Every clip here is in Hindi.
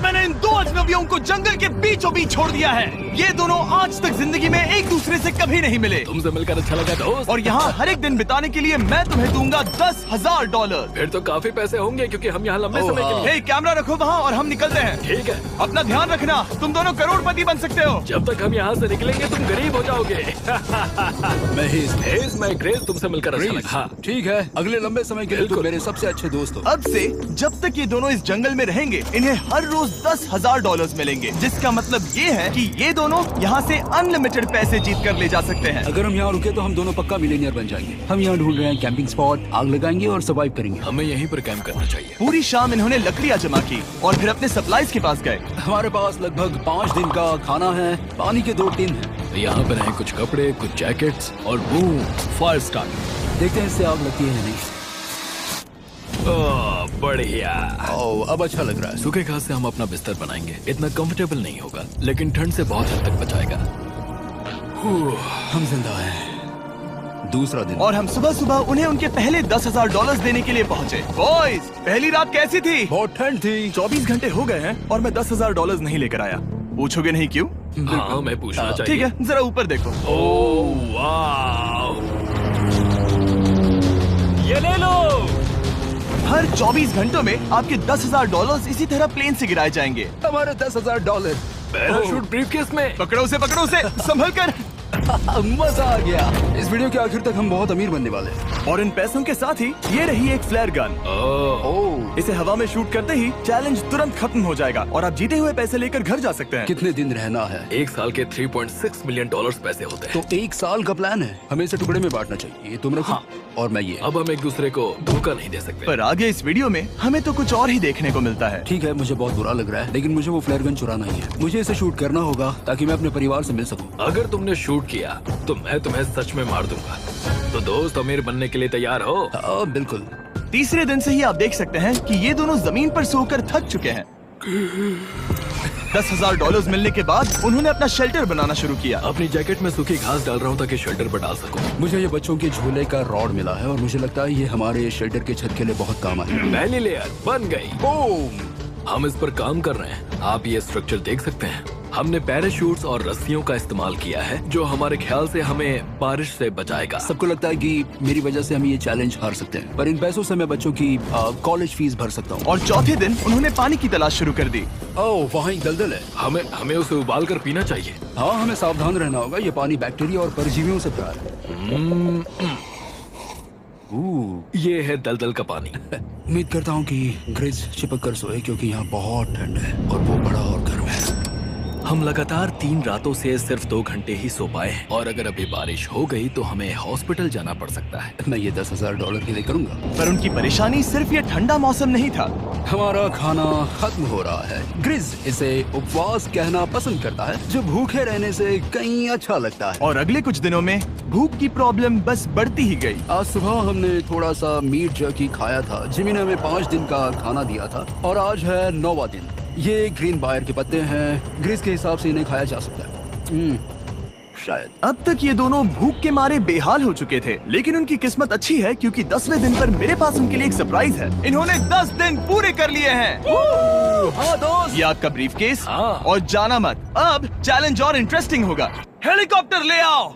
मैंने इन दो अजनबियों को जंगल के बीचों बीच छोड़ दिया है। ये दोनों आज तक जिंदगी में एक दूसरे से कभी नहीं मिले। तुमसे मिलकर अच्छा लगा दोस्त। और यहाँ हर एक दिन बिताने के लिए मैं तुम्हें दूंगा $10,000। फिर तो काफी पैसे होंगे क्योंकि हम यहाँ लंबे समय के लिए। हे, कैमरा रखो वहाँ और हम निकलते हैं। ठीक है। अपना ध्यान रखना, तुम दोनों करोड़पति बन सकते हो। जब तक हम यहाँ से निकलेंगे तुम गरीब हो जाओगे। मैं ग्रेस, तुमसे मिलकर अच्छा लगा। हाँ। ठीक है, अगले लंबे समय के लिए तुम मेरे सबसे अच्छे दोस्त हो। अब से जब तक ये दोनों इस जंगल में रहेंगे इन्हें हर रोज $10,000 मिलेंगे, जिसका मतलब ये है कि ये दोनों यहाँ से अनलिमिटेड पैसे जीत कर ले जा सकते हैं। अगर हम यहाँ रुके तो हम दोनों पक्का मिलियनियर बन जाएंगे। हम यहाँ ढूंढ रहे हैं कैंपिंग स्पॉट, आग लगाएंगे और सर्वाइव करेंगे। हमें यहीं पर कैंप करना चाहिए। पूरी शाम इन्होंने लकड़ियाँ जमा की और फिर अपने सप्लाईज के पास गए। हमारे पास लगभग 5 दिन का खाना है, पानी के 2 टिन हैं। यहाँ पर हैं कुछ कपड़े, कुछ जैकेट्स और बूम, फायर स्टार्ट। देखते हैं इससे आग लगती है या नहीं। बढ़िया। अब अच्छा लग रहा है। सूखे घास से हम अपना बिस्तर बनाएंगे। इतना कंफर्टेबल नहीं होगा लेकिन ठंड से बहुत हद तक बचाएगा। हम जिंदा हैं। दूसरा दिन और हम सुबह सुबह उन्हें उनके पहले $10,000 देने के लिए पहुँचे। बॉयज, पहली रात कैसी थी? बहुत ठंड थी। 24 घंटे हो गए हैं और मैं $10,000 नहीं लेकर आया। पूछोगे नहीं क्यों? हाँ, मैं पूछना चाहिए। ठीक है, जरा ऊपर देखो। ओह वाह, ये ले लो। हर 24 घंटों में आपके $10,000 इसी तरह प्लेन से गिराए जाएंगे। हमारे $10,000। पैराशूट ब्रीफकेस में। पकड़ो उसे संभल कर। मजा आ गया। इस वीडियो के आखिर तक हम बहुत अमीर बनने वाले हैं। और इन पैसों के साथ ही ये रही एक फ्लेयर गन। इसे हवा में शूट करते ही चैलेंज तुरंत खत्म हो जाएगा और आप जीते हुए पैसे लेकर घर जा सकते हैं। कितने दिन रहना है? 1 साल के $3.6 मिलियन पैसे होते हैं। तो 1 साल का प्लान है। हमें इसे टुकड़े में बांटना चाहिए। तुम रखो। हाँ। और मैं ये। अब हम एक दूसरे को धोखा नहीं दे सकते। पर आगे इस वीडियो में हमें तो कुछ और ही देखने को मिलता है। ठीक है, मुझे बहुत बुरा लग रहा है लेकिन मुझे वो फ्लेयर गन चुराना ही है। मुझे इसे शूट करना होगा ताकि मैं अपने परिवार से मिल सकूं। अगर तुमने शूट किया तो मैं तुम्हें सच में मार दूंगा। तो दोस्त, अमीर बनने के लिए तैयार हो? बिल्कुल। तीसरे दिन से ही आप देख सकते हैं कि ये दोनों जमीन पर सोकर थक चुके हैं। $10,000 मिलने के बाद उन्होंने अपना शेल्टर बनाना शुरू किया। अपनी जैकेट में सूखी घास डाल रहा हूँ ताकि शेल्टर पर डाल सकूं। मुझे ये बच्चों के झूले का रॉड मिला है और मुझे लगता है ये हमारे शेल्टर के छत के लिए बहुत काम आएगा। पहली लेयर बन गई। बूम। हम इस पर काम कर रहे हैं। आप ये स्ट्रक्चर देख सकते हैं। हमने पैराशूट्स और रस्सियों का इस्तेमाल किया है जो हमारे ख्याल से हमें बारिश से बचाएगा। सबको लगता है कि मेरी वजह से हम ये चैलेंज हार सकते हैं, पर इन पैसों से मैं बच्चों की कॉलेज फीस भर सकता हूँ। और चौथे दिन उन्होंने पानी की तलाश शुरू कर दी। ओह, वहाँ एक दलदल है। हमें उसे उबाल कर पीना चाहिए। हाँ, हमें सावधान रहना होगा। ये पानी बैक्टीरिया और परजीवियों से भरा है। ये है दलदल का पानी। उम्मीद करता हूँ कि ग्रिज चिपक कर सोए क्योंकि यहाँ बहुत ठंड है और वो बड़ा और गर्म है। हम लगातार 3 रातों से सिर्फ 2 घंटे ही सो पाए हैं और अगर अभी बारिश हो गई तो हमें हॉस्पिटल जाना पड़ सकता है। मैं ये $10,000 के लिए करूँगा। पर उनकी परेशानी सिर्फ ये ठंडा मौसम नहीं था। हमारा खाना खत्म हो रहा है। ग्रिज इसे उपवास कहना पसंद करता है, जो भूखे रहने से कहीं अच्छा लगता है। और अगले कुछ दिनों में भूख की प्रॉब्लम बस बढ़ती ही गई। आज सुबह हमने थोड़ा सा मीट जर्की खाया था। जिमी ने हमें 5 दिन का खाना दिया था और आज है 9वां दिन। ये ग्रीन बायर के पत्ते हैं। ग्रिज के हिसाब से इन्हें खाया जा सकता है। शायद। अब तक ये दोनों भूख के मारे बेहाल हो चुके थे, लेकिन उनकी किस्मत अच्छी है क्योंकि 10वें दिन पर मेरे पास उनके लिए एक सरप्राइज है। इन्होंने 10 दिन पूरे कर लिए हैं। हाँ दोस्त, ये आपका ब्रीफकेस। हाँ। और जाना मत, अब चैलेंज और इंटरेस्टिंग होगा। हेलीकॉप्टर ले आओ।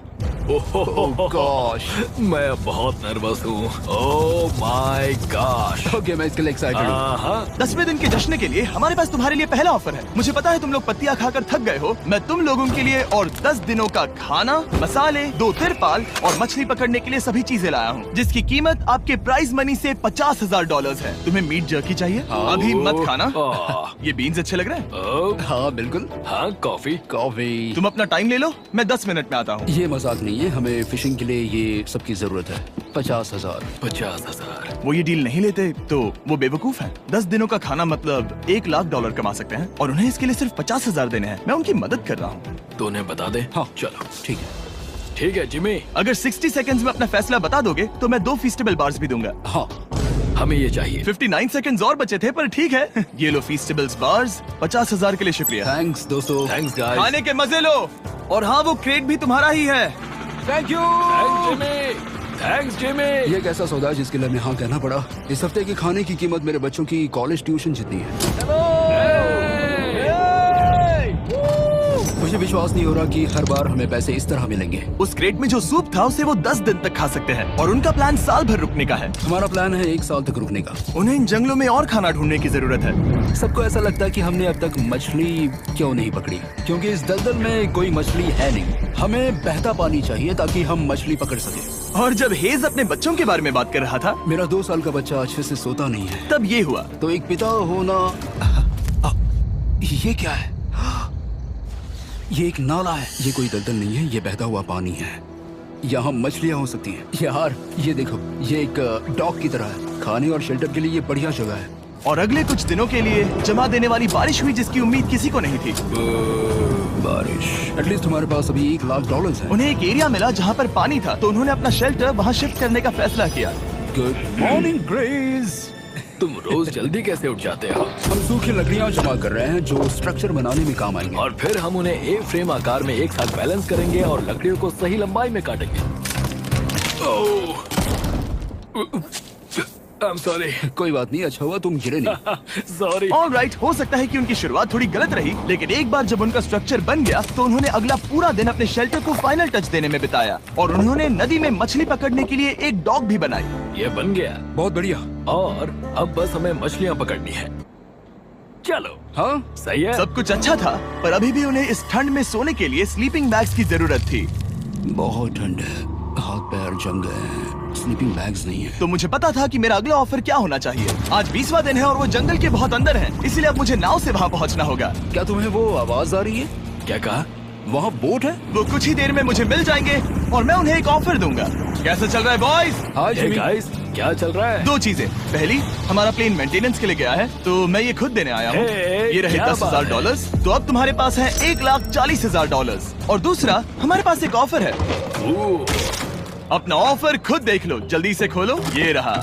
गॉश, मैं बहुत नर्वस हूँ। Oh my gosh. ओके, मैं इसके लिए एक्साइटेड हूँ। 10वें दिन के जश्न के लिए हमारे पास तुम्हारे लिए पहला ऑफर है। मुझे पता है तुम लोग पत्तियां खाकर थक गए हो। मैं तुम लोगों के लिए और 10 दिनों का खाना, मसाले, 2 तिरपाल और मछली पकड़ने के लिए सभी चीजें लाया हूँ, जिसकी कीमत आपके प्राइज मनी से $50,000 है। तुम्हें मीट जर्की चाहिए? अभी मत खाना। ये बीन्स अच्छे लग रहे हैं। हाँ बिल्कुल। हाँ, कॉफी। तुम अपना टाइम ले लो, मैं 10 मिनट में आता हूँ। ये मजाक नहीं है, हमें फिशिंग के लिए ये सबकी जरूरत है। 50,000। 50,000। वो ये डील नहीं लेते तो वो बेवकूफ हैं। 10 दिनों का खाना मतलब $1,00,000 कमा सकते हैं और उन्हें इसके लिए सिर्फ 50,000 देने हैं। मैं उनकी मदद कर रहा हूँ। तो उन्हें बता दे। हाँ चलो ठीक है। ठीक है जिमी, अगर 60 सेकंड्स में अपना फैसला बता दोगे तो मैं 2 फीस्टेबल बार्स भी दूंगा। हाँ, हमें ये चाहिए। 59 सेकंड्स और बचे थे पर ठीक है। ये लो फीस्टेबल्स बार्स। 50,000 के लिए शुक्रिया। थैंक्स दोस्तों। Thanks guys. खाने के मजे लो। और हाँ, वो क्रेट भी तुम्हारा ही है। Thank you. Thanks Jimmy. ये एक ऐसा सौदा है जिसके लिए हमें हाँ कहना पड़ा। इस हफ्ते के खाने की कीमत मेरे बच्चों की कॉलेज ट्यूशन जितनी है। विश्वास नहीं हो रहा कि हर बार हमें पैसे इस तरह मिलेंगे। उस क्रेट में जो सूप था उसे वो 10 दिन तक खा सकते हैं और उनका प्लान साल भर रुकने का है। हमारा प्लान है 1 साल तक रुकने का। उन्हें इन जंगलों में और खाना ढूंढने की जरूरत है। सबको ऐसा लगता है कि हमने अब तक मछली क्यों नहीं पकड़ी, क्योंकि इस दलदल में कोई मछली है नहीं। हमें बहता पानी चाहिए ताकि हम मछली पकड़ सके। और जब हेज अपने बच्चों के बारे में बात कर रहा था, मेरा 2 साल का बच्चा अच्छे से सोता नहीं है। तब ये हुआ। तो एक पिता होना, ये क्या है? ये एक नाला है। ये कोई दलदल नहीं है, ये बहता हुआ पानी है। यहाँ मछलियाँ हो सकती हैं। यार ये देखो, ये एक डॉग की तरह है। खाने और शेल्टर के लिए ये बढ़िया जगह है। और अगले कुछ दिनों के लिए जमा देने वाली बारिश हुई जिसकी उम्मीद किसी को नहीं थी। बारिश। एटलीस्ट हमारे पास अभी $1,00,000 है। उन्हें एक एरिया मिला जहाँ पर पानी था, तो उन्होंने अपना शेल्टर वहाँ शिफ्ट करने का फैसला किया। Good morning grace. तुम रोज जल्दी कैसे उठ जाते हो? हम सूखी लकड़ियाँ जमा कर रहे हैं जो स्ट्रक्चर बनाने में काम आएंगे। और फिर हम उन्हें एक फ्रेम आकार में एक साथ बैलेंस करेंगे और लकड़ियों को सही लंबाई में काटेंगे। I'm sorry. कोई बात नहीं, अच्छा हुआ तुम गिरे नहीं। Sorry. ऑलराइट, हो सकता है कि उनकी शुरुआत थोड़ी गलत रही, लेकिन एक बार जब उनका स्ट्रक्चर बन गया तो उन्होंने अगला पूरा दिन अपने शेल्टर को फाइनल टच देने में बिताया। और उन्होंने नदी में मछली पकड़ने के लिए एक डॉग भी बनाई। ये बन गया। बहुत बढ़िया। और अब बस हमें मछलियाँ पकड़नी है। चलो। हाँ, सही है। सब कुछ अच्छा था, पर अभी भी उन्हें इस ठंड में सोने के लिए स्लीपिंग बैग्स की जरूरत थी। बहुत ठंड है, हाथ पैर जम गए हैं, स्लीपिंग बैग्स नहीं है। तो मुझे पता था कि मेरा अगला ऑफर क्या होना चाहिए। आज 20वां दिन है और वो जंगल के बहुत अंदर है, इसलिए अब मुझे नाव से वहाँ पहुँचना होगा। क्या तुम्हें वो आवाज आ रही है? क्या कहा? वहाँ बोट है? वो कुछ ही देर में मुझे मिल जाएंगे और मैं उन्हें एक ऑफर दूंगा। कैसा चल रहा है बॉयज? हाय Hey जिमी। guys, क्या चल रहा है? 2 चीजें। पहली, हमारा प्लेन मेंटेनेंस के लिए गया है, तो मैं ये खुद देने आया हूँ। Hey, ये रहे क्या $10,000। तो अब तुम्हारे पास है $1,40,000। और दूसरा, हमारे पास एक ऑफर है। ओह, अपना ऑफर खुद देख लो, जल्दी से खोलो। ये रहा।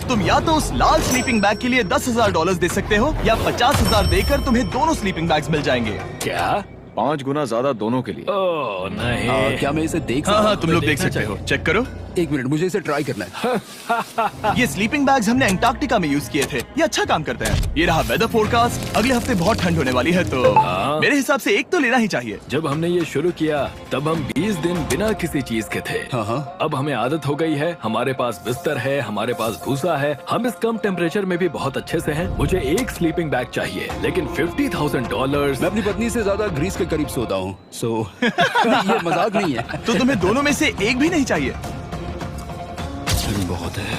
तुम या तो उस लाल स्लीपिंग बैग के लिए $10,000 दे सकते हो, या 50,000 देकर तुम्हें दोनों स्लीपिंग बैग्स मिल जाएंगे। क्या? 5 गुना ज्यादा दोनों के लिए। ओह नहीं। क्या मैं इसे देख हाँ सकता हाँ, हूँ? तुम लोग देख देखना सकते हो। चाहिए। चेक करो। एक मिनट, मुझे इसे ट्राई करना है। ये स्लीपिंग बैग्स हमने अंटार्कटिका में यूज किए थे। ये अच्छा काम करते हैं। ये रहा वेदर फोरकास्ट। अगले हफ्ते बहुत ठंड होने वाली है, तो हाँ। मेरे हिसाब से एक तो लेना ही चाहिए। जब हमने ये शुरू किया तब हम 20 दिन बिना किसी चीज के थे। हाँ हाँ। अब हमें आदत हो गई है। हमारे पास बिस्तर है, हमारे पास भूसा है। हम इस कम टेम्परेचर में भी बहुत अच्छे से हैं। मुझे एक स्लीपिंग बैग चाहिए, लेकिन $50,000। मैं अपनी पत्नी से ज्यादा ग्रीस के करीब सोता हूँ, सो ये मजाक नहीं है। तो तुम्हें दोनों में से एक भी नहीं चाहिए? ठंड बहुत है,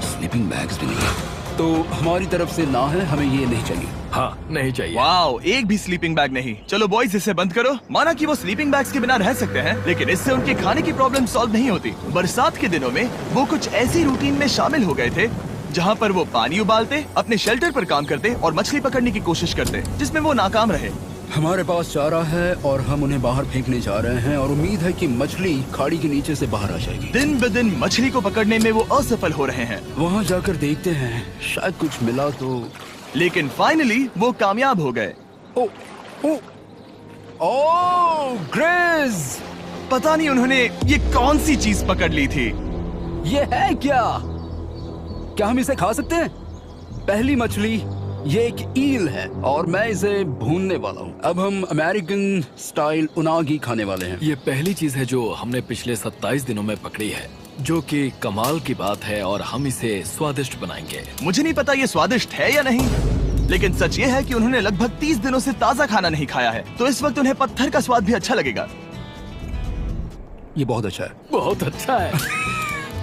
स्लीपिंग बैग्स भी नहीं है। तो हमारी तरफ से ना है, हमें ये नहीं चाहिए। हाँ, नहीं चाहिए। वाओ, एक भी स्लीपिंग बैग नहीं। चलो बॉयज, इसे बंद करो। माना कि वो स्लीपिंग बैग्स के बिना रह सकते हैं, लेकिन इससे उनके खाने की प्रॉब्लम सॉल्व नहीं होती। बरसात के दिनों में वो कुछ ऐसी रूटीन में शामिल हो गए थे जहाँ पर वो पानी उबालते, अपने शेल्टर पर काम करते और मछली पकड़ने की कोशिश करते, जिसमें वो नाकाम रहे। हमारे पास चारा है और हम उन्हें बाहर फेंकने जा रहे हैं और उम्मीद है कि मछली खाड़ी के नीचे से बाहर आ जाएगी। दिन ब दिन मछली को पकड़ने में वो असफल हो रहे हैं, वहाँ जाकर देखते हैं, शायद कुछ मिला तो। लेकिन फाइनली वो कामयाब हो गए। ओ, ओ, ओ, ग्रेस! पता नहीं उन्होंने ये कौन सी चीज पकड़ ली थी। ये है क्या? क्या हम इसे खा सकते हैं? पहली मछली, ये एक ईल है और मैं इसे भूनने वाला हूँ। अब हम अमेरिकन स्टाइल उनागी खाने वाले हैं। ये पहली चीज है जो हमने पिछले 27 दिनों में पकड़ी है, जो कि कमाल की बात है और हम इसे स्वादिष्ट बनाएंगे। मुझे नहीं पता ये स्वादिष्ट है या नहीं, लेकिन सच ये है कि उन्होंने लगभग 30 दिनों से ताज़ा खाना नहीं खाया है, तो इस वक्त उन्हें पत्थर का स्वाद भी अच्छा लगेगा। ये बहुत अच्छा है। बहुत अच्छा है।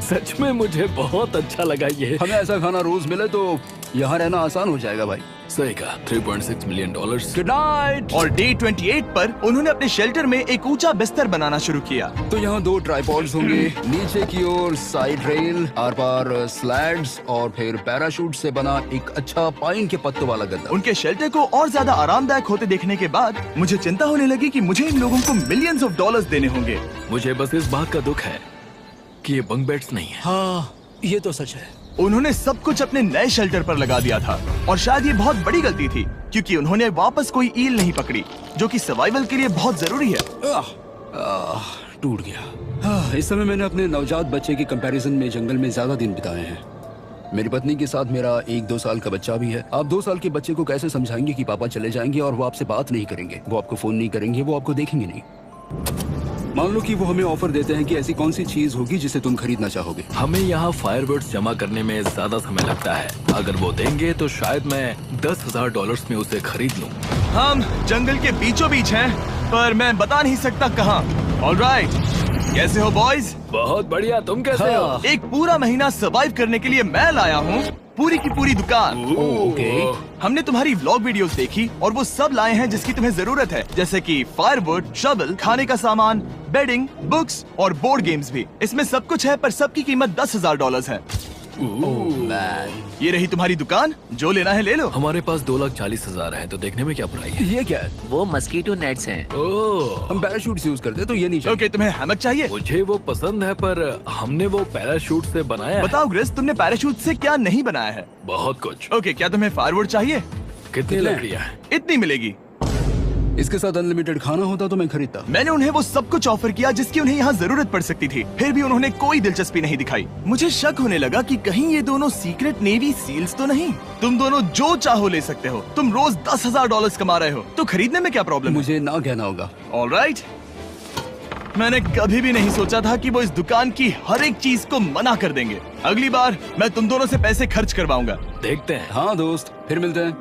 सच में मुझे बहुत अच्छा लगा ये। हमें ऐसा खाना रोज मिले तो यहाँ रहना आसान हो जाएगा भाई। सही कहा। $3.6 मिलियन। Good night. और डे 28 पर उन्होंने अपने शेल्टर में एक ऊंचा बिस्तर बनाना शुरू किया। तो यहाँ 2 ट्राइपॉड्स होंगे, नीचे की ओर side rail, are par slides और फिर पैराशूट से बना एक अच्छा पाइन के पत्तों वाला गद्दा। उनके शेल्टर को और ज्यादा आरामदायक होते देखने के बाद मुझे चिंता होने लगी कि मुझे इन लोगों को मिलियंस ऑफ डॉलर्स देने होंगे। मुझे बस इस बात का दुख है कि ये बंक बेड्स नहीं है। हाँ, ये तो सच है। उन्होंने सब कुछ अपने नए शेल्टर पर लगा दिया था और शायद ये बहुत बड़ी गलती थी, क्योंकि उन्होंने वापस कोई ईल नहीं पकड़ी, जो कि सर्वाइवल के लिए बहुत जरूरी है। टूट गया। इस समय मैंने अपने नवजात बच्चे के कंपैरिजन में जंगल में ज्यादा दिन बिताए हैं। मेरी पत्नी के साथ मेरा 1-2 साल का बच्चा भी है। आप 2 साल के बच्चे को कैसे समझाएंगे कि पापा चले जाएंगे और वो आपसे बात नहीं करेंगे, वो आपको फोन नहीं करेंगे, वो आपको देखेंगे नहीं। मान लो कि वो हमें ऑफर देते हैं कि ऐसी कौन सी चीज होगी जिसे तुम खरीदना चाहोगे। हमें यहाँ फायरवर्ड्स जमा करने में ज्यादा समय लगता है। अगर वो देंगे तो शायद मैं $10,000 में उसे खरीद लूँ। हम जंगल के बीचों बीच हैं, पर मैं बता नहीं सकता कहाँ। ऑलराइट, कैसे हो बॉयज? बहुत बढ़िया, तुम कैसे हो? एक पूरा महीना सर्वाइव करने के लिए मैं लाया हूँ पूरी की पूरी दुकान। ओके। हमने तुम्हारी व्लॉग वीडियोस देखी और वो सब लाए हैं जिसकी तुम्हें जरूरत है, जैसे कि फायरवुड, शवल, खाने का सामान, बेडिंग, बुक्स और बोर्ड गेम्स भी। इसमें सब कुछ है, पर सबकी कीमत $10,000 है। ये रही तुम्हारी दुकान, जो लेना है ले लो। हमारे पास 2,40,000 है, तो देखने में क्या बुराई है? ये क्या है? वो मस्कीटो नेट्स हैं। ओह, हम पैराशूट यूज करते हैं, तो ये नहीं चाहिए। ओके, तुम्हें हैमक चाहिए? मुझे वो पसंद है, पर हमने वो पैराशूट से बनाया है। बताओ ग्रेस, तुमने पैराशूट से क्या नहीं बनाया है? बहुत कुछ। ओके, क्या तुम्हें फायरवुड चाहिए? कितनी लकड़ियाँ हैं? इतनी मिलेगी। इसके साथ अनलिमिटेड खाना होता तो मैं खरीदता। मैंने उन्हें वो सब कुछ ऑफर किया जिसकी उन्हें यहाँ जरूरत पड़ सकती थी, फिर भी उन्होंने कोई दिलचस्पी नहीं दिखाई। मुझे शक होने लगा कि कहीं ये दोनों सीक्रेट नेवी सील्स तो नहीं। तुम दोनों जो चाहो ले सकते हो। तुम रोज $10,000 कमा रहे हो, तो खरीदने में क्या प्रॉब्लम है? मुझे ना कहना होगा। ऑलराइट, मैंने कभी भी नहीं सोचा था कि वो इस दुकान की हर एक चीज को मना कर देंगे। अगली बार मैं तुम दोनों से पैसे खर्च करवाऊंगा। देखते हैं। हाँ दोस्त, फिर मिलते हैं।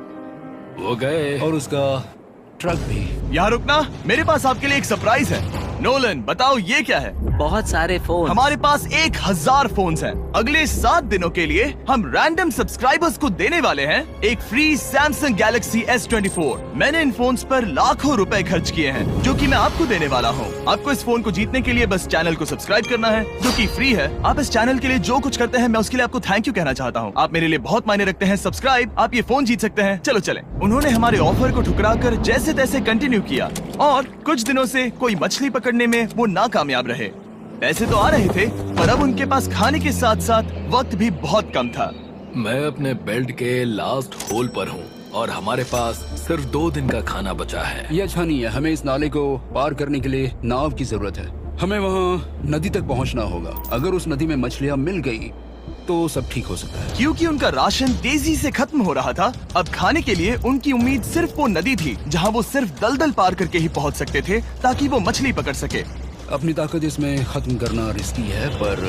वो गए। और उसका ट्रक भी। यहाँ रुकना, मेरे पास आपके लिए एक सरप्राइज है। नोलन, बताओ ये क्या है? बहुत सारे फोन। हमारे पास 1,000 फोन्स हैं। अगले 7 दिनों के लिए हम रैंडम सब्सक्राइबर्स को देने वाले हैं एक फ्री Samsung Galaxy S24। मैंने इन फोन्स पर लाखों रुपए खर्च किए हैं, जो कि मैं आपको देने वाला हूँ। आपको इस फोन को जीतने के लिए बस चैनल को सब्सक्राइब करना है, जो कि फ्री है। आप इस चैनल के लिए जो कुछ करते हैं, मैं उसके लिए आपको थैंक यू कहना चाहता हूँ। आप मेरे लिए बहुत मायने रखते हैं। सब्सक्राइब, आप ये फोन जीत सकते हैं। चलो चलें। उन्होंने हमारे ऑफर को ठुकराकर जैसे तैसे कंटिन्यू किया और कुछ दिनों से कोई मछली पकड़ने में वो नाकामयाब रहे। पैसे तो आ रहे थे, पर अब उनके पास खाने के साथ साथ वक्त भी बहुत कम था। मैं अपने बेल्ट के लास्ट होल पर हूँ और हमारे पास सिर्फ 2 दिन का खाना बचा है। ये अच्छा नहीं है। हमें इस नाले को पार करने के लिए नाव की जरूरत है। हमें वहाँ नदी तक पहुँचना होगा। अगर उस नदी में मछलियाँ मिल गई तो सब ठीक हो सकता है। क्योंकि उनका राशन तेजी से खत्म हो रहा था, अब खाने के लिए उनकी उम्मीद सिर्फ वो नदी थी जहाँ वो सिर्फ दलदल पार करके ही पहुँच सकते थे, ताकि वो मछली पकड़ सके। अपनी ताकत इसमें खत्म करना रिस्की है, पर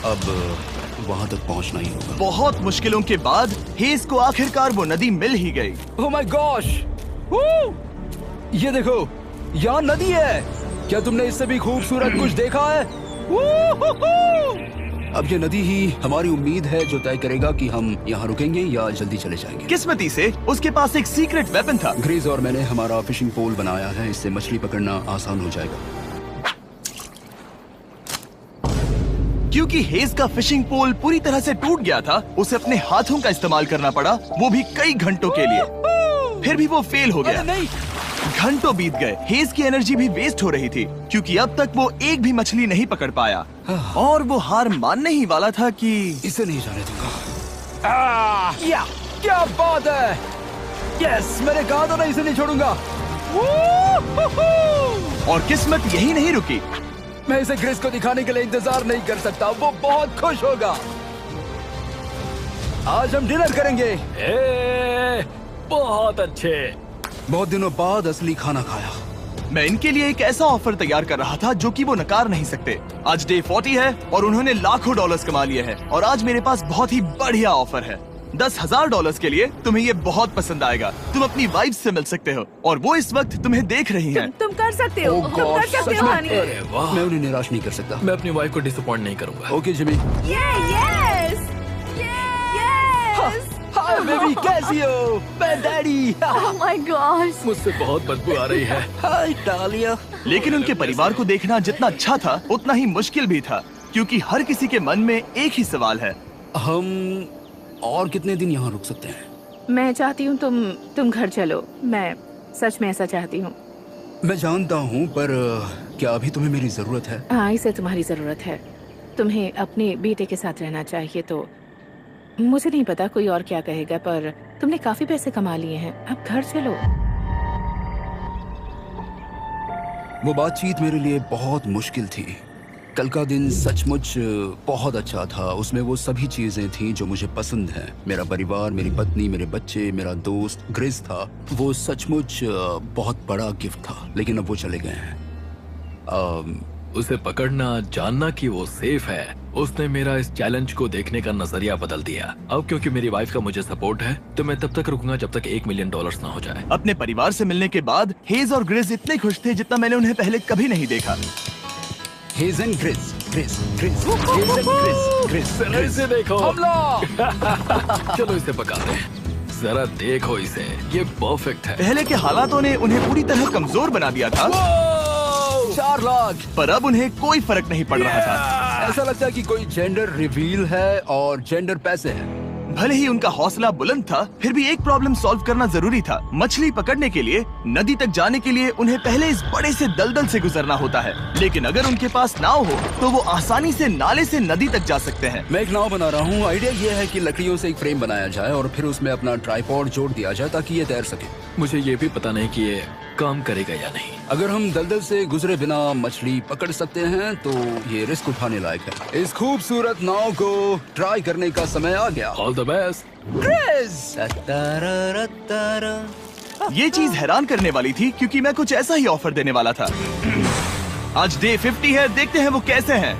अब वहाँ तक पहुँचना ही होगा। बहुत मुश्किलों के बाद हेज को आखिरकार वो नदी मिल ही गई। Oh my gosh! ये देखो, यहाँ नदी है। क्या तुमने इससे भी खूबसूरत कुछ देखा है? अब ये नदी ही हमारी उम्मीद है जो तय करेगा कि हम यहाँ रुकेंगे या जल्दी चले जाएंगे। किस्मती से उसके पास एक सीक्रेट वेपन था। ग्रीज और मैंने हमारा फिशिंग पोल बनाया है, इससे मछली पकड़ना आसान हो जाएगा। क्योंकि हेज का फिशिंग पोल पूरी तरह से टूट गया था, उसे अपने हाथों का इस्तेमाल करना पड़ा, वो भी कई घंटों के लिए। फिर भी वो फेल हो गया। नहीं। घंटों बीत गए। हेज की एनर्जी भी वेस्ट हो रही थी, क्योंकि अब तक वो एक भी मछली नहीं पकड़ पाया और वो हार मानने ही वाला था कि इसे नहीं जाने दूंगा। या क्या बात है! यस, मैंने कहा था ना, इसे नहीं छोड़ूंगा। और किस्मत यही नहीं रुकी। मैं इसे ग्रेस को दिखाने के लिए इंतजार नहीं कर सकता। वो बहुत खुश होगा। आज हम डिनर करेंगे। बहुत अच्छे। बहुत दिनों बाद असली खाना खाया। मैं इनके लिए एक ऐसा ऑफर तैयार कर रहा था जो कि वो नकार नहीं सकते। आज डे 40 है और उन्होंने लाखों डॉलर्स कमा लिए हैं। और आज मेरे पास बहुत ही बढ़िया ऑफर है। $10,000 के लिए तुम्हें ये बहुत पसंद आएगा। तुम अपनी वाइफ से मिल सकते हो और वो इस वक्त तुम्हें देख रही हैं। तुम कर सकते हो। Oh तुम कर gosh, सकते सच हो में? हनी। अरे वाह, मैं उन्हें निराश नहीं कर सकता। मैं अपनी वाइफ को डिसअपॉइंट नहीं करूंगा। Okay Jimmy. Yes yes. Hi baby, कैसी हो? मैं डैडी। Oh my gosh. मुझसे बहुत बदबू आ रही है। हाय डालिया। लेकिन उनके परिवार को देखना जितना अच्छा था उतना ही मुश्किल भी था, क्योंकि हर किसी के मन में एक ही सवाल है। हम और कितने दिन यहाँ रुक सकते हैं? मैं चाहती हूँ तुम घर चलो। मैं सच में ऐसा चाहती हूँ। मैं जानता हूँ, पर क्या अभी तुम्हें मेरी जरूरत है? हाँ, इसे तुम्हारी जरूरत है। तुम्हें अपने बेटे के साथ रहना चाहिए। तो मुझे नहीं पता कोई और क्या कहेगा, पर तुमने काफी पैसे कमा लिए हैं। अब घर चलो। वो बातचीत मेरे लिए बहुत मुश्किल थी। कल का दिन सचमुच बहुत अच्छा था। उसमें वो सभी चीजें थी जो मुझे पसंद हैं। मेरा परिवार, मेरी पत्नी, मेरे बच्चे, मेरा दोस्त ग्रिस था। वो सचमुच बहुत बड़ा गिफ्ट था, लेकिन अब वो चले गए हैं। उसे पकड़ना, जानना कि वो सेफ है, उसने मेरा इस चैलेंज को देखने का नजरिया बदल दिया। अब क्योंकि मेरी वाइफ का मुझे सपोर्ट है, तो मैं तब तक रुकूंगा जब तक $1 मिलियन ना हो जाए। अपने परिवार से मिलने के बाद हेज और ग्रिस इतने खुश थे जितना मैंने उन्हें पहले कभी नहीं देखा। Hedge and grease, grease, grease, hedge and grease, grease, grease. इसे देखो। हमला! चलो इसे पकाते हैं। जरा देखो इसे, ये परफेक्ट है। पहले के हालातों ने उन्हें पूरी तरह कमजोर बना दिया था, 4 लाख। पर अब उन्हें कोई फर्क नहीं पड़ रहा था। ऐसा लगता है कि कोई जेंडर रिवील है और जेंडर पैसे हैं। भले ही उनका हौसला बुलंद था, फिर भी एक प्रॉब्लम सॉल्व करना जरूरी था। मछली पकड़ने के लिए नदी तक जाने के लिए उन्हें पहले इस बड़े से दलदल से गुजरना होता है, लेकिन अगर उनके पास नाव हो तो वो आसानी से नाले से नदी तक जा सकते हैं। मैं एक नाव बना रहा हूँ। आइडिया ये है कि लकड़ियों से एक फ्रेम बनाया जाए और फिर उसमें अपना ट्राइपॉड जोड़ दिया जाए ताकि ये तैर सके। मुझे ये भी पता नहीं कि ये काम करेगा या नहीं। अगर हम दलदल से गुजरे बिना मछली पकड़ सकते हैं तो ये रिस्क उठाने लायक है। इस खूबसूरत नाव को ट्राई करने का समय आ गया। All the best. ये चीज हैरान करने वाली थी क्योंकि मैं कुछ ऐसा ही ऑफर देने वाला था। आज डे 50 है, देखते हैं वो कैसे हैं।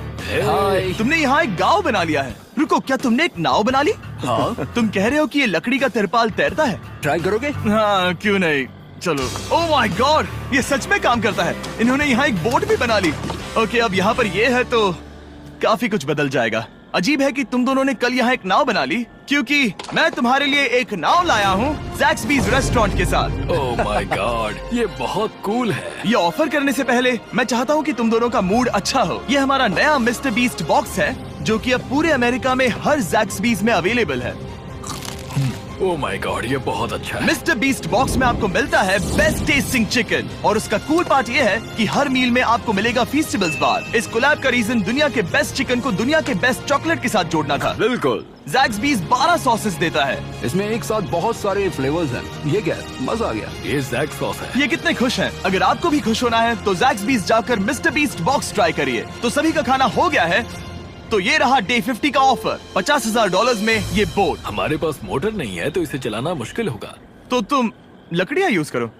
हाय। तुमने यहाँ एक गांव बना लिया है। रुको, क्या तुमने एक नाव बना ली? हाँ। तुम कह रहे हो कि ये लकड़ी का तिरपाल तैरता है? ट्राई करोगे? हाँ, क्यों नहीं, चलो। ओह माय गॉड, ये सच में काम करता है। इन्होंने यहाँ एक बोट भी बना ली। ओके, अब यहाँ पर ये है तो काफी कुछ बदल जाएगा। अजीब है कि तुम दोनों ने कल यहाँ एक नाव बना ली, क्योंकि मैं तुम्हारे लिए एक नाव लाया हूँ ज़ैक्सबीज़ रेस्टोरेंट के साथ। ओह माय गॉड, ये बहुत कूल है। ये ऑफर करने से पहले मैं चाहता हूँ कि तुम दोनों का मूड अच्छा हो। ये हमारा नया मिस्टर बीस्ट बॉक्स है, जो कि अब पूरे अमेरिका में हर ज़ैक्सबीज़ में अवेलेबल है। ओह माय गॉड, ये बहुत अच्छा है। मिस्टर बीस्ट बॉक्स में आपको मिलता है बेस्ट टेस्टिंग चिकन, और उसका कूल पार्ट ये है कि हर मील में आपको मिलेगा फीस्टेबल्स बार। इस कोलैब का रीजन दुनिया के बेस्ट चिकन को दुनिया के बेस्ट चॉकलेट के साथ जोड़ना था। बिल्कुल। ज़ैक्सबीज़ 12 सॉसेस देता है। इसमें एक साथ बहुत सारे फ्लेवर्स हैं। ये क्या है? मजा आ गया। ये जैक सॉस है। ये कितने खुश हैं। अगर आपको भी खुश होना है तो ज़ैक्सबीज़ जाकर मिस्टर बीस्ट बॉक्स ट्राई करिए। तो सभी का खाना हो गया है, तो ये रहा डे 50 का ऑफर। $50,000 में ये बोट। हमारे पास मोटर नहीं है तो इसे चलाना मुश्किल होगा। तो तुम लकड़ियाँ यूज करो।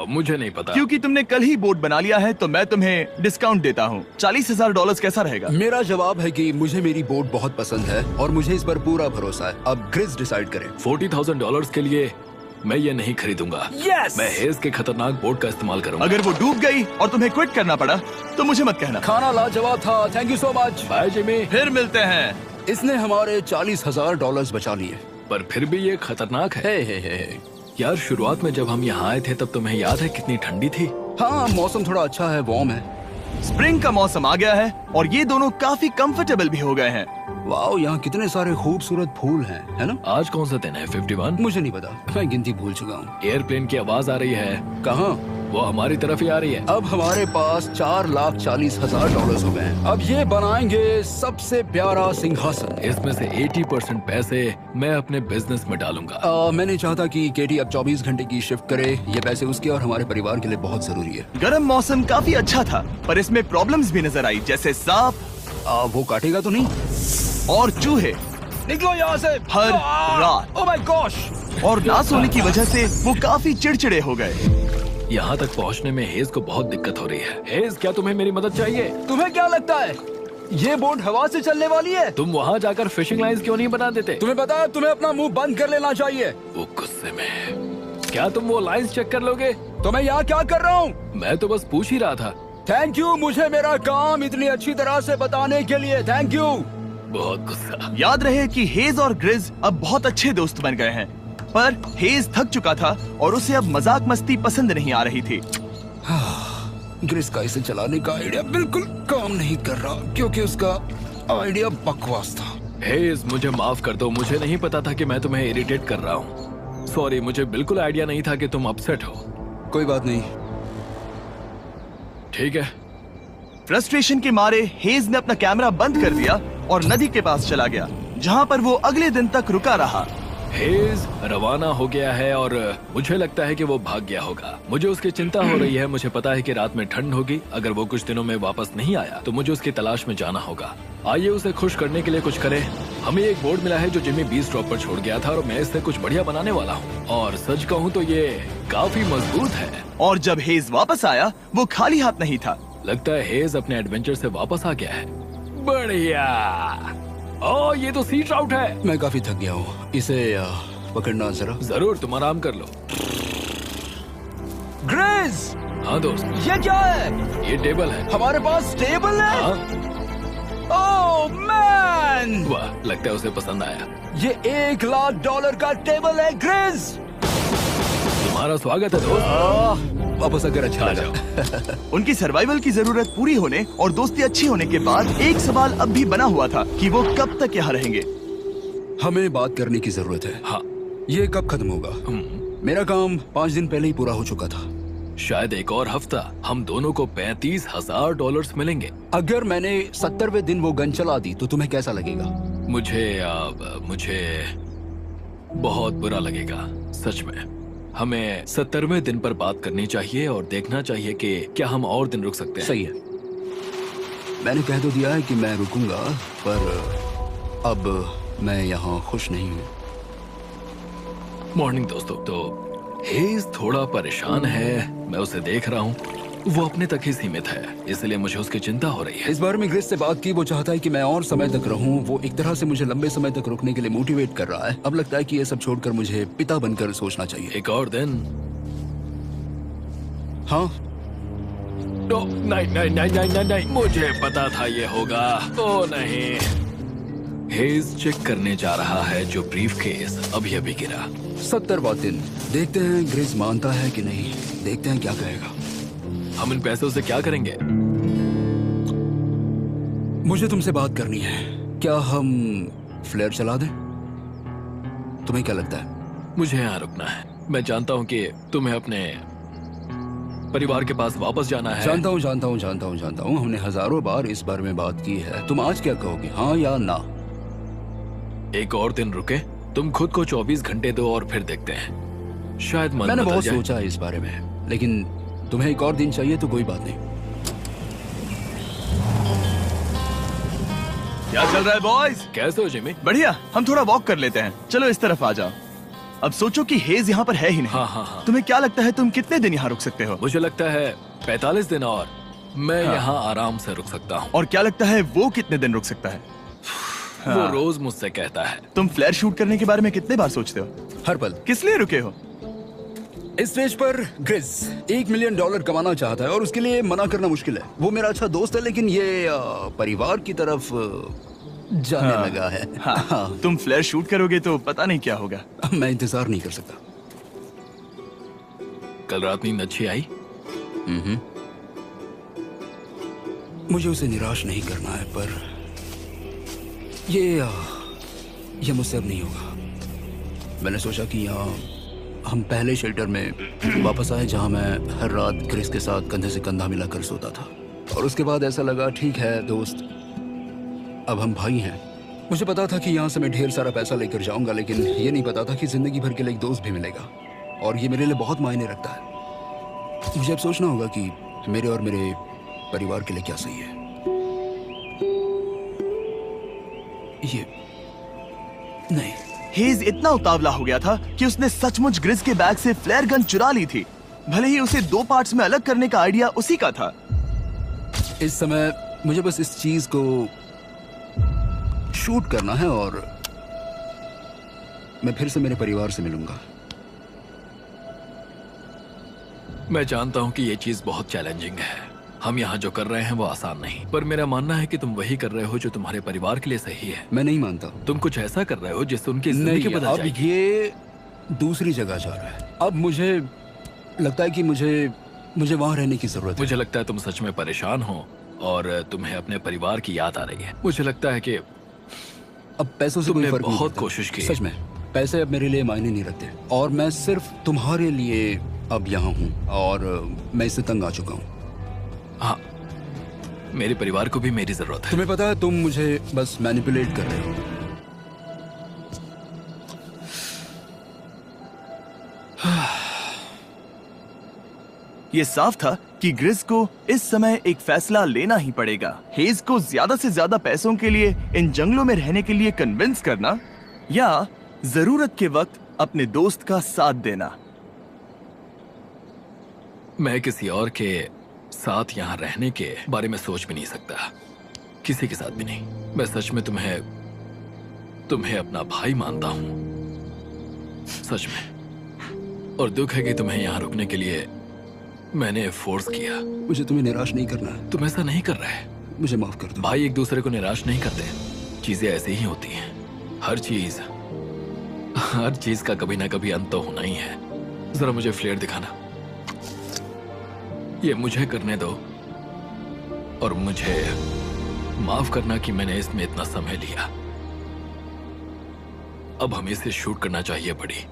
मुझे नहीं पता। क्योंकि तुमने कल ही बोट बना लिया है तो मैं तुम्हें डिस्काउंट देता हूँ। $40,000 कैसा रहेगा? मेरा जवाब है कि मुझे मेरी बोट बहुत पसंद है और मुझे इस पर पूरा भरोसा है। अब ग्रिस डिसाइड करें। $40,000 के लिए मैं ये नहीं खरीदूंगा। Yes! मैं हेज के खतरनाक बोट का इस्तेमाल करूंगा। अगर वो डूब गई और तुम्हें क्विट करना पड़ा तो मुझे मत कहना। खाना लाजवाब था। Thank you so much. Bye Jimmy. फिर मिलते हैं। इसने हमारे $40,000 बचा लिए। पर फिर भी ये खतरनाक है। हे। यार, शुरुआत में जब हम यहाँ आए थे तब तुम्हें याद है कितनी ठंडी थी? हाँ, मौसम थोड़ा अच्छा है, वार्म है। स्प्रिंग का मौसम आ गया है और ये दोनों काफी कंफर्टेबल भी हो गए हैं। वाओ, यहाँ कितने सारे खूबसूरत फूल हैं, है ना? आज कौन सा दिन है? 51? मुझे नहीं पता, मैं गिनती भूल चुका हूँ। एयरप्लेन की आवाज आ रही है। कहाँ? वो हमारी तरफ ही आ रही है। अब हमारे पास $4,40,000 हो गए हैं। अब ये बनाएंगे सबसे प्यारा सिंहासन। इसमें से 80% पैसे मैं अपने बिजनेस में डालूंगा। मैं नहीं चाहता कि केटी अब 24 घंटे की शिफ्ट करे। ये पैसे उसके और हमारे परिवार के लिए बहुत जरूरी है। गर्म मौसम काफी अच्छा था, पर इसमें प्रॉब्लम्स भी नजर आई, जैसे सांप वो काटेगा तो नहीं? और चूहे निकलो यहाँ से हर रात। Oh my gosh! और ना सोने की वजह से वो काफी चिड़चिड़े हो गए। यहाँ तक पहुँचने में हेज को बहुत दिक्कत हो रही है। हेज, क्या तुम्हें मेरी मदद चाहिए? तुम्हें क्या लगता है ये बोट हवा से चलने वाली है? तुम वहाँ जाकर फिशिंग लाइंस क्यों नहीं बना देते? तुम्हें पता है तुम्हें अपना मुंह बंद कर लेना चाहिए। वो गुस्से में है। क्या तुम वो लाइंस चेक कर लोगे? तो मैं यहाँ क्या कर रहा हूँ? मैं तो बस पूछ ही रहा था। थैंक यू मुझे मेरा काम इतनी अच्छी तरह से बताने के लिए। Thank you. बहुत गुस्सा। याद रहे कि हेज और ग्रिज अब बहुत अच्छे दोस्त बन गए हैं, पर हेज थक चुका था और उसे अब मजाक मस्ती पसंद नहीं आ रही थी। ग्रिस का इसे चलाने का आइडिया बिल्कुल काम नहीं कर रहा क्योंकि उसका आइडिया बकवास था। हेज, मुझे माफ कर दो। मुझे नहीं पता था कि मैं तुम्हें इरिटेट कर रहा हूँ। सॉरी, मुझे बिल्कुल आइडिया नहीं था कि तुम अपसेट हो। कोई बात नहीं। ठीक है। फ्रस्ट्रेशन के मारे हेज ने अपना कैमरा बंद कर दिया और नदी के पास चला गया, जहाँ पर वो अगले दिन तक रुका रहा। हेज रवाना हो गया है और मुझे लगता है कि वो भाग गया होगा। मुझे उसकी चिंता हो रही है। मुझे पता है कि रात में ठंड होगी। अगर वो कुछ दिनों में वापस नहीं आया तो मुझे उसकी तलाश में जाना होगा। आइए उसे खुश करने के लिए कुछ करें। हमें एक बोर्ड मिला है जो जिमी बीस ड्रॉप पर छोड़ गया था और मैं इससे कुछ बढ़िया बनाने वाला हूँ। और सच कहूँ तो ये काफी मजबूत है। और जब हेज वापस आया वो खाली हाथ नहीं था। लगता है हेज अपने एडवेंचर से वापस आ गया है। बढ़िया। ओ, ये तो सी ट्राउट है। मैं काफी थक गया हूँ, इसे पकड़ना जरा। जरूर, तुम आराम कर लो। ग्रेस, हाँ दोस्त, ये क्या है? ये टेबल है। हमारे पास टेबल है। हाँ? ओह मैन, वाह, लगता है उसे पसंद आया। ये $1,00,000 का टेबल है ग्रेस। तुम्हारा स्वागत है दोस्त। वापस अगर अच्छा आ लगा। जाओ। उनकी सर्वाइवल की जरूरत पूरी होने और दोस्ती अच्छी होने के बाद एक सवाल अब भी बना हुआ था कि वो कब तक यहाँ रहेंगे। हमें बात करने की जरूरत है। हाँ। ये कब खत्म होगा? मेरा काम 5 दिन पहले ही पूरा हो चुका था। शायद एक और हफ्ता। हम दोनों को $35,000 मिलेंगे। अगर मैंने 70वें दिन वो गन चला दी तो तुम्हें कैसा लगेगा? मुझे बहुत बुरा लगेगा, सच में। हमें 70वें दिन पर बात करनी चाहिए और देखना चाहिए कि क्या हम और दिन रुक सकते हैं। सही है। मैंने कह तो दिया है कि मैं रुकूंगा, पर अब मैं यहाँ खुश नहीं हूँ। मॉर्निंग दोस्तों। तो हेज थोड़ा परेशान है, मैं उसे देख रहा हूँ। वो अपने तक ही सीमित है, इसलिए मुझे उसकी चिंता हो रही है। इस बार में ग्रेस से बात की, वो चाहता है कि मैं और समय तक रहूं। वो एक तरह से मुझे लंबे समय तक रुकने के लिए मोटिवेट कर रहा है। अब लगता है कि ये सब छोड़कर मुझे पिता बनकर सोचना चाहिए। एक और दिन। हाँ, नहीं नहीं नहीं नहीं नहीं नहीं, मुझे पता था ये होगा। ओ नहीं। हेज चेक करने जा रहा है जो ब्रीफकेस अभी अभी गिरा। 70वां दिन। देखते हैं ग्रेस मानता है कि नहीं। देखते हैं क्या कहेगा। हम इन पैसों से क्या करेंगे? मुझे तुमसे बात करनी है। क्या हम फ्लेयर चला दें? तुम्हें क्या लगता है? मुझे यहाँ रुकना है। मैं जानता हूँ कि तुम्हें अपने परिवार के पास वापस जाना है। जानता हूँ। हमने हजारों बार इस बारे में बात की है। तुम आज क्या कहोगे, हाँ या ना? एक और दिन रुके। तुम खुद को 24 घंटे दो और फिर देखते हैं। शायद मन मैंने बदल बहुत जाए। सोचा है इस बारे में, लेकिन तुम्हें एक और दिन चाहिए तो कोई बात नहीं। क्या चल रहा है बॉयज? कैसे हो जिमी? बढ़िया। हम थोड़ा वॉक कर लेते हैं। चलो इस तरफ आ जाओ। अब सोचो कि हेज यहाँ पर है ही नहीं। हाँ। तुम्हें क्या लगता है तुम कितने दिन यहाँ रुक सकते हो? मुझे लगता है 45 दिन और मैं यहाँ आराम से रुक सकता हूँ। और क्या लगता है वो कितने दिन रुक सकता है? वो रोज मुझसे कहता है। तुम फ्लेयर शूट करने के बारे में कितने बार सोचते हो? हर पल। किस लिए रुके हो? इस स्टेज पर ग्रिस $1 मिलियन कमाना चाहता है और उसके लिए मना करना मुश्किल है। वो मेरा अच्छा दोस्त है, लेकिन ये परिवार की तरफ जाने लगा है। हाँ। तुम फ्लेयर शूट करोगे तो पता नहीं क्या होगा। मैं इंतजार नहीं कर सकता। कल रात नींद अच्छी आई? मुझे उसे निराश नहीं करना है, पर ये मुझसे अब नहीं होगा। मैंने सोचा कि यहाँ हम पहले शेल्टर में वापस आए जहाँ मैं हर रात ग्रेस के साथ कंधे से कंधा मिलाकर सोता था। और उसके बाद ऐसा लगा, ठीक है दोस्त, अब हम भाई हैं। मुझे पता था कि यहाँ से मैं ढेर सारा पैसा लेकर जाऊंगा, लेकिन ये नहीं पता था कि जिंदगी भर के लिए एक दोस्त भी मिलेगा। और ये मेरे लिए बहुत मायने रखता है। मुझे अब सोचना होगा कि मेरे और मेरे परिवार के लिए क्या सही है। ये नहीं। हेज इतना उतावला हो गया था कि उसने सचमुच ग्रिस के बैग से फ्लेयर गन चुरा ली थी, भले ही उसे 2 पार्ट्स में अलग करने का आइडिया उसी का था। इस समय मुझे बस इस चीज को शूट करना है और मैं फिर से मेरे परिवार से मिलूंगा। मैं जानता हूँ कि ये चीज बहुत चैलेंजिंग है। हम यहाँ जो कर रहे हैं वो आसान नहीं, पर मेरा मानना है कि तुम वही कर रहे हो जो तुम्हारे परिवार के लिए सही है। मैं नहीं मानता। तुम कुछ ऐसा कर रहे हो जिससे उनकी जिंदगी नहीं, बदल अब जाएगी। ये दूसरी जगह जा रहा है। अब मुझे लगता है कि मुझे वहां रहने की जरूरत है। मुझे लगता है तुम सच में परेशान हो और तुम्हें अपने परिवार की याद आ रही है। मुझे लगता है कि अब पैसों से कोई तुमने फर्क नहीं बहुत पड़ता। कोशिश की। सच में पैसे अब मेरे लिए मायने नहीं रखते और मैं सिर्फ तुम्हारे लिए अब यहाँ हूँ और मैं इससे तंग आ चुका हूँ। हाँ, मेरे परिवार को भी मेरी जरूरत है। तुम्हें पता है, तुम मुझे बस मैनिपुलेट कर रहे हो। ये साफ था कि ग्रिस को इस समय एक फैसला लेना ही पड़ेगा। हेज को ज्यादा से ज्यादा पैसों के लिए इन जंगलों में रहने के लिए कन्विंस करना, या जरूरत के वक्त अपने दोस्त का साथ देना। मैं किसी और के साथ यहाँ रहने के बारे में सोच भी नहीं सकता, किसी के साथ भी नहीं। मैं सच में तुम्हें अपना भाई मानता हूँ, सच में। और दुख है कि तुम्हें यहाँ रुकने के लिए मैंने फोर्स किया। मुझे तुम्हें निराश नहीं करना है। तुम ऐसा नहीं कर रहे। मुझे माफ कर दो। भाई एक दूसरे को निराश नहीं करते, चीजें ऐसे ही होती हैं। हर चीज का कभी ना कभी अंत तो होना ही है। जरा मुझे फ्लेयर दिखाना। ये मुझे करने दो और मुझे माफ करना कि मैंने इसमें इतना समय लिया। अब हमें इसे शूट करना चाहिए बड़ी।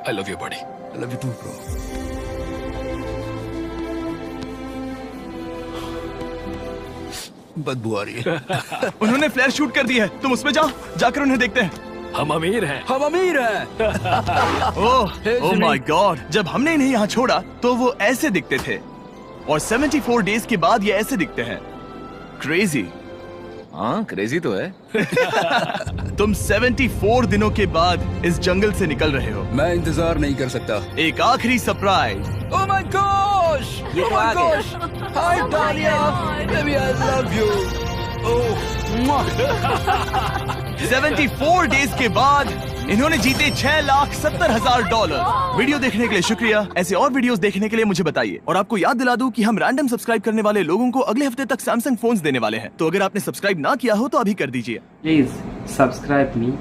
I love you, buddy. I love you too, bro. बदबू आ रही है। उन्होंने फ्लेयर शूट कर दी है, तुम उसमें जाओ, जाकर उन्हें देखते हैं। हम अमीर हैं। हम अमीर हैं। ओह माय गॉड, जब हमने इन्हें यहाँ छोड़ा तो वो ऐसे दिखते थे, और 74 डेज के बाद ये ऐसे दिखते हैं। क्रेजी। हाँ, क्रेजी तो है। तुम 74 दिनों के बाद इस जंगल से निकल रहे हो। मैं इंतजार नहीं कर सकता। एक आखिरी सरप्राइज। Oh my gosh! ये तो आ गया। हाय डालिया, baby I love you. Oh 74 days के बाद इन्होंने जीते $6,70,000। वीडियो देखने के लिए शुक्रिया। ऐसे और वीडियोस देखने के लिए मुझे बताइए। और आपको याद दिला दूं कि हम रैंडम सब्सक्राइब करने वाले लोगों को अगले हफ्ते तक सैमसंग फोन्स देने वाले हैं। तो अगर आपने सब्सक्राइब ना किया हो तो अभी कर दीजिए। Please subscribe me